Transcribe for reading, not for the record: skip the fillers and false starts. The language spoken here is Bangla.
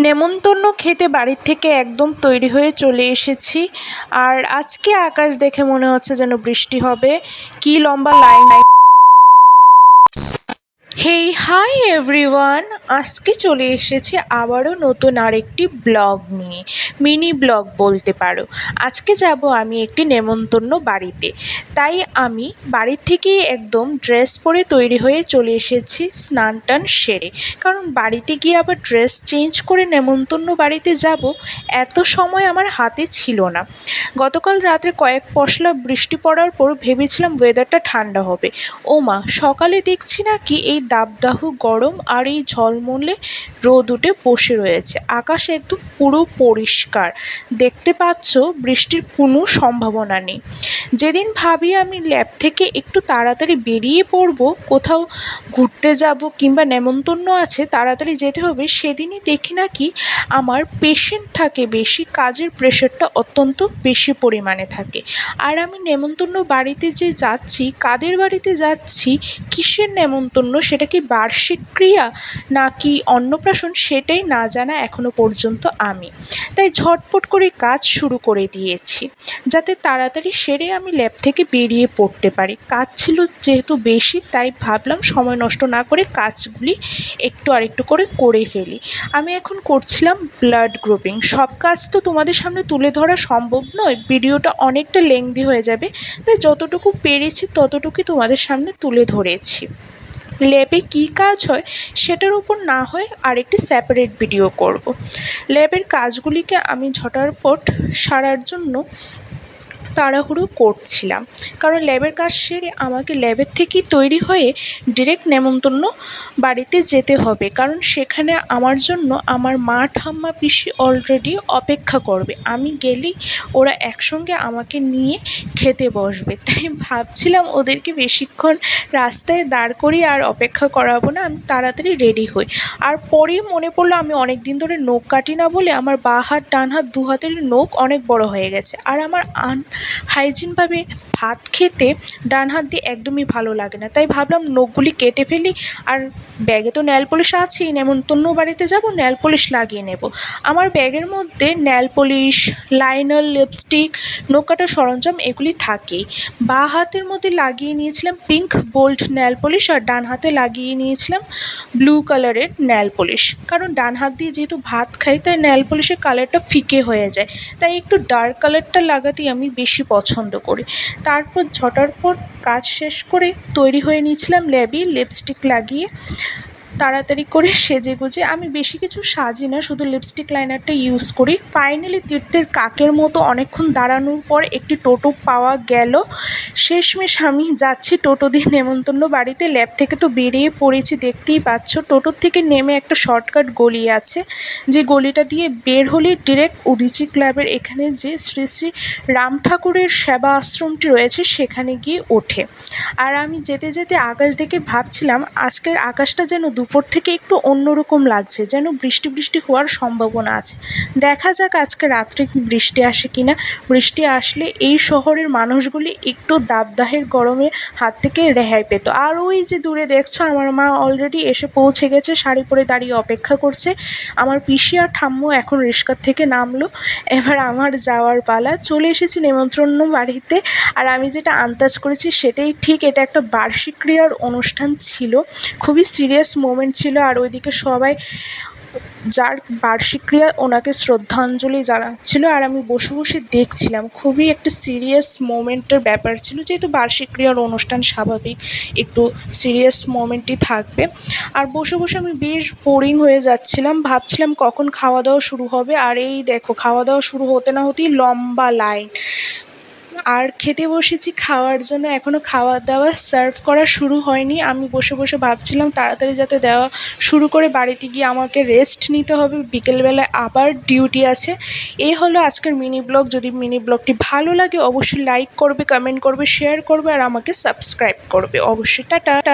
নেমন্তন্ন খেতে বাড়ির থেকে একদম তৈরি হয়ে চলে এসেছি। আর আজকে আকাশ দেখে মনে হচ্ছে যেন বৃষ্টি হবে। কি লম্বা লাইন! হেই হাই এভরিওয়ান, আজকে চলে এসেছি আবারও নতুন আরেকটি ব্লগ নিয়ে, মিনি ব্লগ বলতে পারো। আজকে যাব আমি একটি নেমন্তন্ন বাড়িতে, তাই আমি বাড়ির থেকেই একদম ড্রেস পরে তৈরি হয়ে চলে এসেছি স্নান টান সেরে, কারণ বাড়িতে গিয়ে আবার ড্রেস চেঞ্জ করে নেমন্তন্ন বাড়িতে যাব এত সময় আমার হাতে ছিল না। গতকাল রাতে কয়েক পশলা বৃষ্টি পড়ার পর ভেবেছিলাম ওয়েদারটা ঠান্ডা হবে। ও মা, সকালে দেখছি নাকি এই দাবদাহ গরম আর এই ঝলমলে রোদ উঠে বসে রয়েছে। আকাশ একদম পুরো পরিষ্কার, দেখতে পাচ্ছ বৃষ্টির কোনো সম্ভাবনা নেই। যেদিন ভাবি আমি ল্যাব থেকে একটু তাড়াতাড়ি বেরিয়ে পড়ব, কোথাও ঘুরতে যাব কিংবা নেমন্তন্ন আছে তাড়াতাড়ি যেতে হবে, সেদিনই দেখি নাকি আমার পেশেন্ট থাকে বেশি, কাজের প্রেশারটা অত্যন্ত বেশি পরিমাণে থাকে। আর আমি নেমন্তন্ন বাড়িতে যে যাচ্ছি, কাদের বাড়িতে যাচ্ছি, কিসের নেমন্তন্ন, সেটা কি বার্ষিক ক্রিয়া নাকি অন্নপ্রাশন, সেটাই না জানা এখনো পর্যন্ত আমি। তাই ঝটপট করে কাজ শুরু করে দিয়েছি, যাতে তাড়াতাড়ি সেরে আমি ল্যাব থেকে বেরিয়ে পড়তে পারি। কাজ ছিল যেহেতু বেশি, তাই ভাবলাম সময় নষ্ট না করে কাজগুলি একটু আরেকটু করে করে ফেলি। আমি এখন করছিলাম ব্লাড গ্রুপিং। সব কাজ তো তোমাদের সামনে তুলে ধরা সম্ভব নয়, ভিডিওটা অনেকটা লেংদি হয়ে যাবে, তাই যতটুকু পেরেছি ততটুকুই তোমাদের সামনে তুলে ধরেছি। ল্যাবে কী কাজ হয় সেটার উপর না হয় আরেকটি সেপারেট ভিডিও করব। ল্যাবের কাজগুলিকে আমি ঝটারপট সারার জন্য তাড়াহুড়ো করছিলাম, কারণ ল্যাবের কাজ সেরে আমাকে ল্যাবের থেকেই তৈরি হয়ে ডিরেক্ট নেমন্তন্ন বাড়িতে যেতে হবে, কারণ সেখানে আমার জন্য আমার মা ঠাম্মা পিসি অলরেডি অপেক্ষা করবে। আমি গেলেই ওরা একসঙ্গে আমাকে নিয়ে খেতে বসবে, তাই ভাবছিলাম ওদেরকে বেশিক্ষণ রাস্তায় দাঁড় করিয়ে আর অপেক্ষা করাবো না, আমি তাড়াতাড়ি রেডি হই। আর পরেই মনে পড়লো আমি অনেক দিন ধরে নখ কাটি না বলে আমার বাঁ হাত ডান হাত দু হাতের নখ অনেক বড় হয়ে গেছে, আর আমার হাইজিনভাবে ভাত খেতে ডান হাত দিয়ে একদমই ভালো লাগে না। তাই ভাবলাম নখগুলি কেটে ফেলি, আর ব্যাগে তো নেল পলিশ আছেই, নেমন্তন্ন বাড়িতে যাব নেল পলিশ লাগিয়ে নেব। আমার ব্যাগের মধ্যে নেল পলিশ, লাইনার, লিপস্টিক, নখ কাটার সরঞ্জাম এগুলি থাকেই। বাঁ হাতের মধ্যে লাগিয়ে নিয়েছিলাম পিঙ্ক বোল্ড নেল পলিশ, আর ডান হাতে লাগিয়ে নিয়েছিলাম ব্লু কালারের নেল পলিশ, কারণ ডান হাত দিয়ে যেহেতু ভাত খাই তাই নেল পলিশের কালারটা ফিকে হয়ে যায়, তাই একটু ডার্ক কালারটা লাগাতেই আমি বেশি পছন্দ করি। তারপর ঝটারপট কাজ শেষ করে তৈরি হয়ে নিয়েছিলাম ল্যাবে, লিপস্টিক লাগিয়ে তাড়াতাড়ি করে সেজে গুজে। আমি বেশি কিছু সাজি না, শুধু লিপস্টিক লাইনারটা ইউজ করি। ফাইনালি তীর্থের কাকের মতো অনেকক্ষণ দাঁড়ানোর পর একটি টোটো পাওয়া গেল। শেষমেশ আমি যাচ্ছি টোটো দিয়ে নেমন্তন্ন বাড়িতে। ল্যাব থেকে তো বেরিয়ে পড়েছি, দেখতেই পাচ্ছ। টোটোর থেকে নেমে একটা শর্টকাট গলি আছে, যে গলিটা দিয়ে বের হলে ডিরেক্ট উদীচী ক্লাবের এখানে যে শ্রী শ্রী রাম ঠাকুরের সেবা আশ্রমটি রয়েছে সেখানে গিয়ে ওঠে। আর আমি যেতে যেতে আকাশ দেখে ভাবছিলাম আজকের আকাশটা যেন দুপুর থেকে একটু অন্যরকম লাগছে, যেন বৃষ্টি বৃষ্টি হওয়ার সম্ভাবনা আছে। দেখা যাক আজকে রাত্রে বৃষ্টি আসে কিনা। বৃষ্টি আসলে এই শহরের মানুষগুলি একটু দাবদাহের গরমের হাত থেকে রেহাই পেত। আর ওই যে দূরে দেখছো আমার মা অলরেডি এসে পৌঁছে গেছে, শাড়ি পরে দাঁড়িয়ে অপেক্ষা করছে। আমার পিসি আর ঠাম্মু এখন রিক্সার থেকে নামলো, এবার আমার যাওয়ার পালা। চলে এসেছি নেমন্তন্ন বাড়িতে। আর আমি যেটা আন্দাজ করেছি সেটাই ঠিক, এটা একটা বার্ষিক ক্রিয়ার অনুষ্ঠান ছিল, খুবই সিরিয়াস মোমেন্ট ছিল। আর ওইদিকে সবাই যার বার্ষিক ক্রিয়া ওনাকে শ্রদ্ধাঞ্জলি জানাচ্ছিল, আর আমি বসে বসে দেখছিলাম। খুবই একটা সিরিয়াস মোমেন্টের ব্যাপার ছিল, যেহেতু বার্ষিক ক্রিয়ার অনুষ্ঠান স্বাভাবিক একটু সিরিয়াস মোমেন্টই থাকবে। আর বসে বসে আমি বেশ বোরিং হয়ে যাচ্ছিলাম, ভাবছিলাম কখন খাওয়া দাওয়া শুরু হবে। আর এই দেখো, খাওয়া দাওয়া শুরু হতে না হতেই লম্বা লাইন। আর খেতে বসেছি খাওয়ার জন্য, এখনও খাওয়া দাওয়া সার্ভ করা শুরু হয়নি। আমি বসে বসে ভাবছিলাম তাড়াতাড়ি যাতে দেওয়া শুরু করে বাড়িতে গিয়ে আমাকে রেস্ট নিতে হবে, বিকেলবেলায় আবার ডিউটি আছে। এই হলো আজকের মিনি ব্লগ। যদি মিনি ব্লগটি ভালো লাগে অবশ্যই লাইক করবে, কমেন্ট করবে, শেয়ার করবে, আর আমাকে সাবস্ক্রাইব করবে অবশ্যই। টাটা।